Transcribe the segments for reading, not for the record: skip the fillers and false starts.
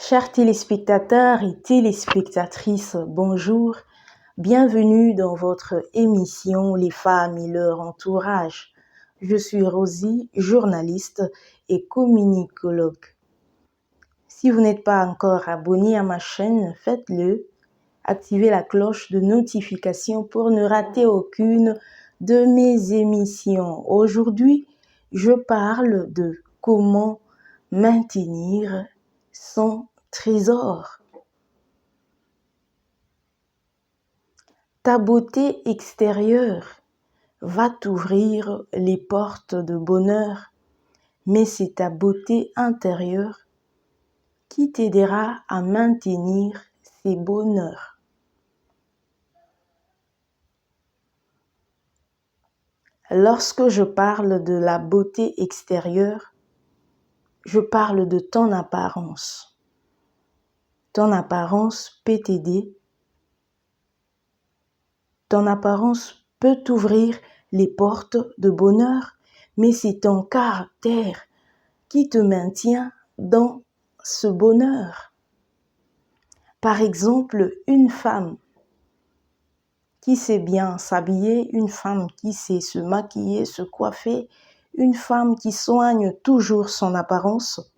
Chers téléspectateurs et téléspectatrices, bonjour. Bienvenue dans votre émission Les femmes et leur entourage. Je suis Rosie, journaliste et communicologue. Si vous n'êtes pas encore abonné à ma chaîne, faites-le. Activez la cloche de notification pour ne rater aucune de mes émissions. Aujourd'hui, je parle de comment maintenir son trésor. Ta beauté extérieure va t'ouvrir les portes de bonheur, mais c'est ta beauté intérieure qui t'aidera à maintenir ces bonheurs. Lorsque je parle de la beauté extérieure, je parle de ton apparence. Ton apparence peut t'aider. Ton apparence peut t'ouvrir les portes de bonheur, mais c'est ton caractère qui te maintient dans ce bonheur. Par exemple, une femme qui sait bien s'habiller, une femme qui sait se maquiller, se coiffer, une femme qui soigne toujours son apparence,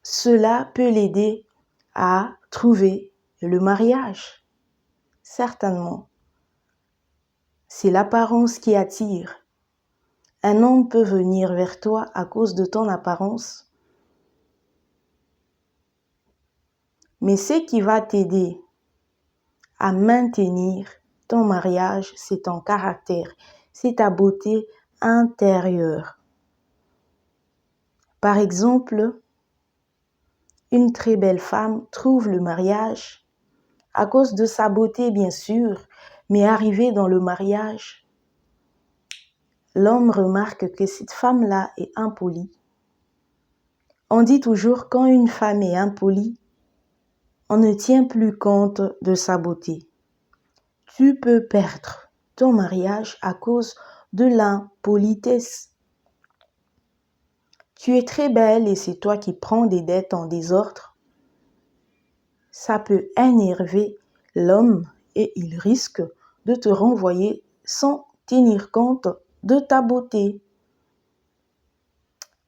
cela peut l'aider à trouver le mariage. Certainement, c'est l'apparence qui attire. Un homme peut venir vers toi à cause de ton apparence, mais ce qui va t'aider à maintenir ton mariage, c'est ton caractère, c'est ta beauté intérieure. Par exemple, une très belle femme trouve le mariage à cause de sa beauté, bien sûr, mais arrivée dans le mariage, l'homme remarque que cette femme-là est impolie. On dit toujours quand une femme est impolie, on ne tient plus compte de sa beauté. Tu peux perdre ton mariage à cause de l'impolitesse. Tu es très belle et c'est toi qui prends des dettes en désordre. Ça peut énerver l'homme et il risque de te renvoyer sans tenir compte de ta beauté.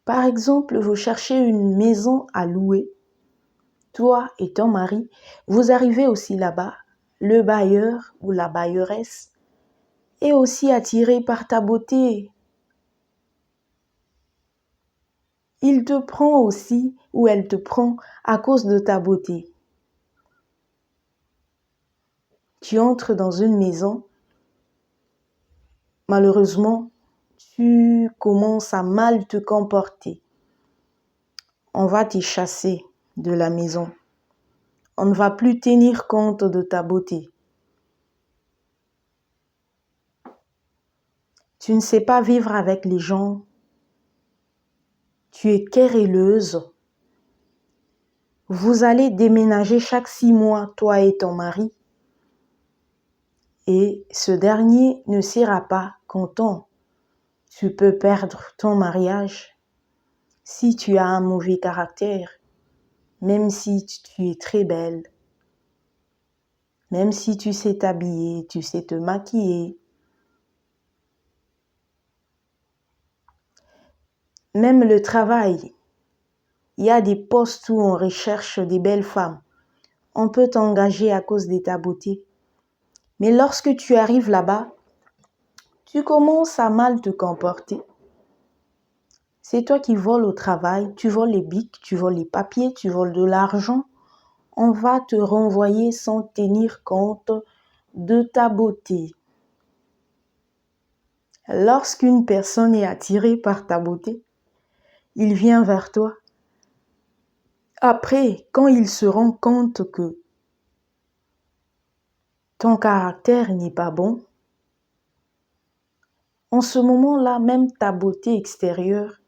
Par exemple, vous cherchez une maison à louer. Toi et ton mari, vous arrivez aussi là-bas. Le bailleur ou la bailleresse est aussi attiré par ta beauté. Il te prend aussi ou elle te prend à cause de ta beauté. Tu entres dans une maison, malheureusement, tu commences à mal te comporter. On va te chasser de la maison. On ne va plus tenir compte de ta beauté. Tu ne sais pas vivre avec les gens. Tu es querelleuse. Vous allez déménager chaque 6 mois, toi et ton mari. Et ce dernier ne sera pas content. Tu peux perdre ton mariage si tu as un mauvais caractère, même si tu es très belle, même si tu sais t'habiller, tu sais te maquiller. Même le travail, il y a des postes où on recherche des belles femmes. On peut t'engager à cause de ta beauté. Mais lorsque tu arrives là-bas, tu commences à mal te comporter. C'est toi qui voles au travail, tu voles les bics, tu voles les papiers, tu voles de l'argent. On va te renvoyer sans tenir compte de ta beauté. Lorsqu'une personne est attirée par ta beauté, il vient vers toi. Après, quand il se rend compte que ton caractère n'est pas bon, en ce moment-là, même ta beauté extérieure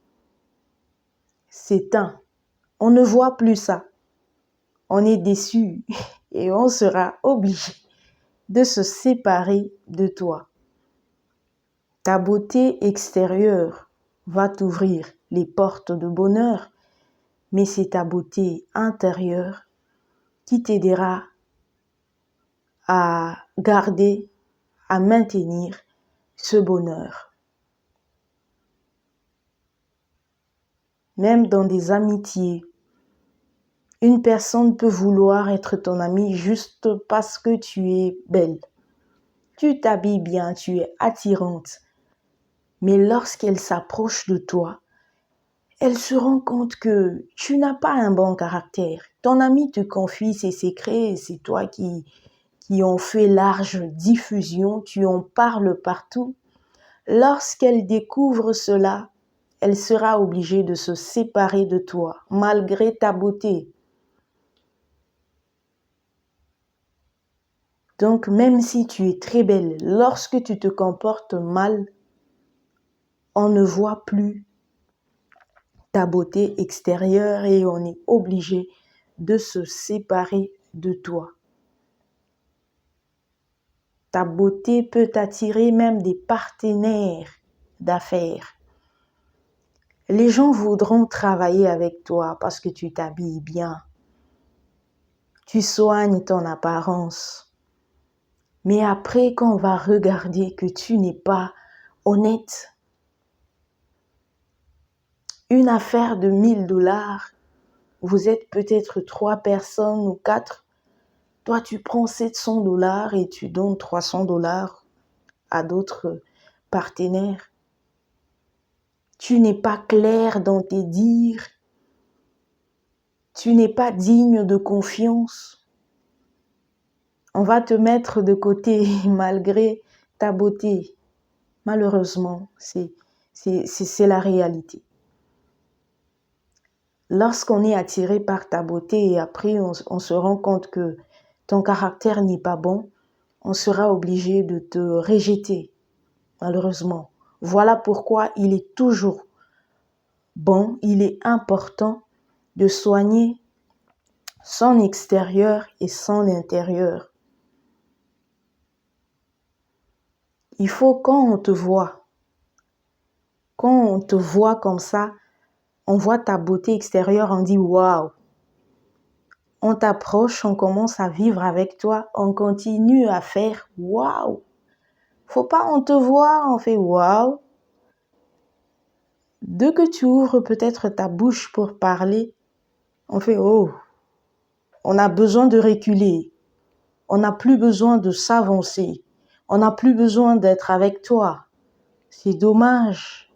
s'éteint. On ne voit plus ça. On est déçu et on sera obligé de se séparer de toi. Ta beauté extérieure va t'ouvrir les portes de bonheur, mais c'est ta beauté intérieure qui t'aidera à garder, à maintenir ce bonheur. Même dans des amitiés, une personne peut vouloir être ton amie juste parce que tu es belle. Tu t'habilles bien, tu es attirante. Mais lorsqu'elle s'approche de toi, elle se rend compte que tu n'as pas un bon caractère. Ton ami te confie ses secrets et c'est toi qui en fait large diffusion, tu en parles partout. Lorsqu'elle découvre cela, elle sera obligée de se séparer de toi, malgré ta beauté. Donc, même si tu es très belle, lorsque tu te comportes mal, on ne voit plus ta beauté extérieure et on est obligé de se séparer de toi. Ta beauté peut attirer même des partenaires d'affaires. Les gens voudront travailler avec toi parce que tu t'habilles bien. Tu soignes ton apparence. Mais après, quand on va regarder que tu n'es pas honnête, une affaire de 1 000 $, vous êtes peut-être 3 personnes ou 4. Toi, tu prends 700 $ et tu donnes 300 $ à d'autres partenaires. Tu n'es pas clair dans tes dires. Tu n'es pas digne de confiance. On va te mettre de côté malgré ta beauté. Malheureusement, c'est la réalité. Lorsqu'on est attiré par ta beauté et après on se rend compte que ton caractère n'est pas bon, on sera obligé de te rejeter, malheureusement. Voilà pourquoi il est toujours bon, il est important de soigner son extérieur et son intérieur. Il faut quand on te voit comme ça, on voit ta beauté extérieure, on dit waouh. On t'approche, on commence à vivre avec toi, on continue à faire waouh. Faut pas, on te voit, on fait waouh. Dès que tu ouvres peut-être ta bouche pour parler, on fait oh. On a besoin de reculer. On n'a plus besoin de s'avancer. On n'a plus besoin d'être avec toi. C'est dommage.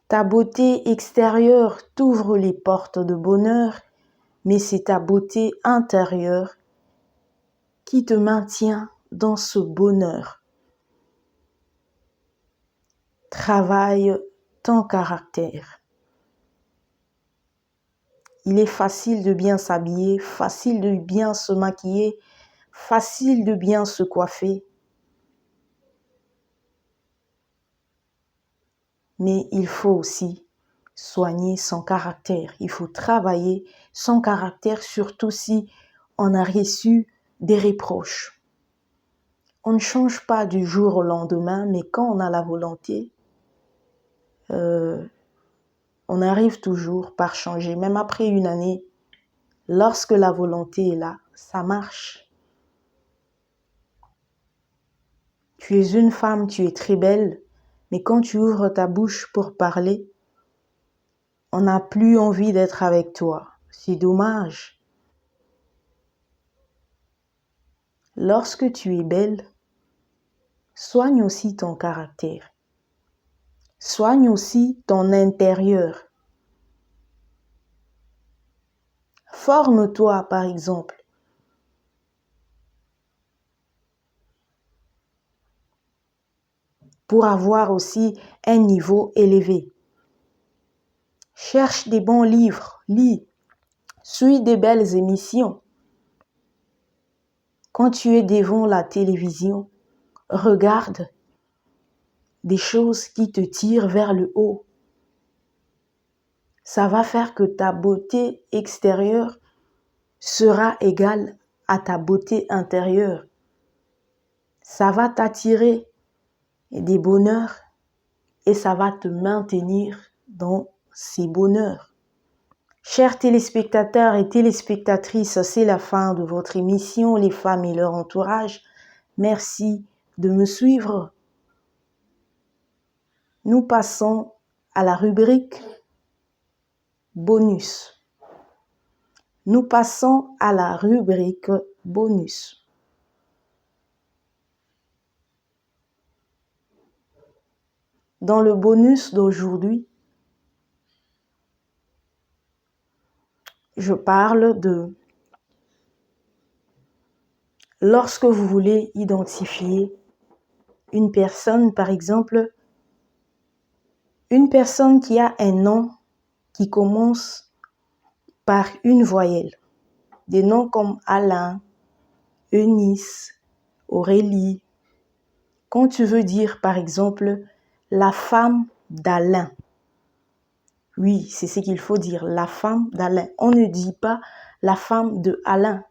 Ta beauté extérieure t'ouvre les portes de bonheur, mais c'est ta beauté intérieure qui te maintient dans ce bonheur. Travaille ton caractère. Il est facile de bien s'habiller, facile de bien se maquiller, facile de bien se coiffer. Mais il faut aussi soigner son caractère. Il faut travailler son caractère, surtout si on a reçu des reproches. On ne change pas du jour au lendemain, mais quand on a la volonté, on arrive toujours par changer. Même après 1 année, lorsque la volonté est là, ça marche. Tu es une femme, tu es très belle, mais quand tu ouvres ta bouche pour parler, on n'a plus envie d'être avec toi. C'est dommage. Lorsque tu es belle, soigne aussi ton caractère. Soigne aussi ton intérieur. Forme-toi, par exemple. Pour avoir aussi un niveau élevé. Cherche des bons livres, lis, suis des belles émissions. Quand tu es devant la télévision, regarde des choses qui te tirent vers le haut. Ça va faire que ta beauté extérieure sera égale à ta beauté intérieure. Ça va t'attirer des bonheurs et ça va te maintenir dans c'est bonheur. Chers téléspectateurs et téléspectatrices, c'est la fin de votre émission Les femmes et leur entourage. Merci de me suivre. Nous passons à la rubrique bonus. Nous passons à la rubrique bonus. Dans le bonus d'aujourd'hui, je parle de lorsque vous voulez identifier une personne, par exemple, une personne qui a un nom qui commence par une voyelle. Des noms comme Alain, Eunice, Aurélie. Quand tu veux dire, par exemple, la femme d'Alain. Oui, c'est ce qu'il faut dire, la femme d'Alain. On ne dit pas la femme de Alain.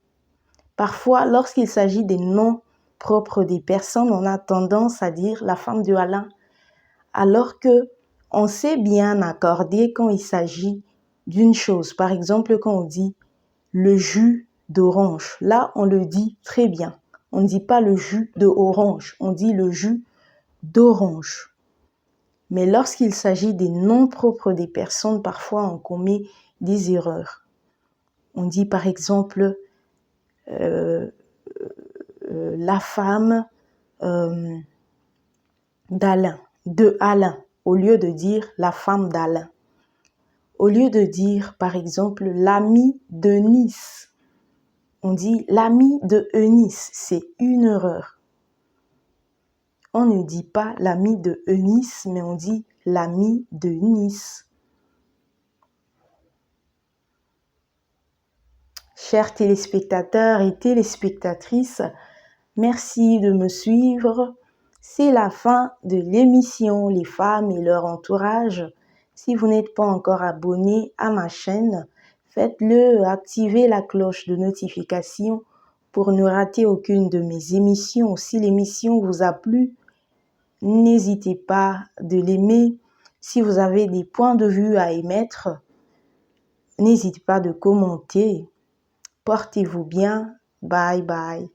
Parfois, lorsqu'il s'agit des noms propres des personnes, on a tendance à dire la femme de Alain. Alors que on sait bien accorder quand il s'agit d'une chose. Par exemple, quand on dit le jus d'orange, là, on le dit très bien. On ne dit pas le jus d'orange, on dit le jus d'orange. Mais lorsqu'il s'agit des noms propres des personnes, parfois on commet des erreurs. On dit par exemple la femme d'Alain, de Alain, au lieu de dire la femme d'Alain. Au lieu de dire par exemple l'ami de Nice, on dit l'ami de Eunice, c'est une erreur. On ne dit pas l'ami de Eunice, mais on dit l'ami de Nice. Chers téléspectateurs et téléspectatrices, merci de me suivre. C'est la fin de l'émission Les femmes et leur entourage. Si vous n'êtes pas encore abonné à ma chaîne, faites-le, activez la cloche de notification pour ne rater aucune de mes émissions. Si l'émission vous a plu, n'hésitez pas de l'aimer. Si vous avez des points de vue à émettre, n'hésitez pas de commenter. Portez-vous bien. Bye bye.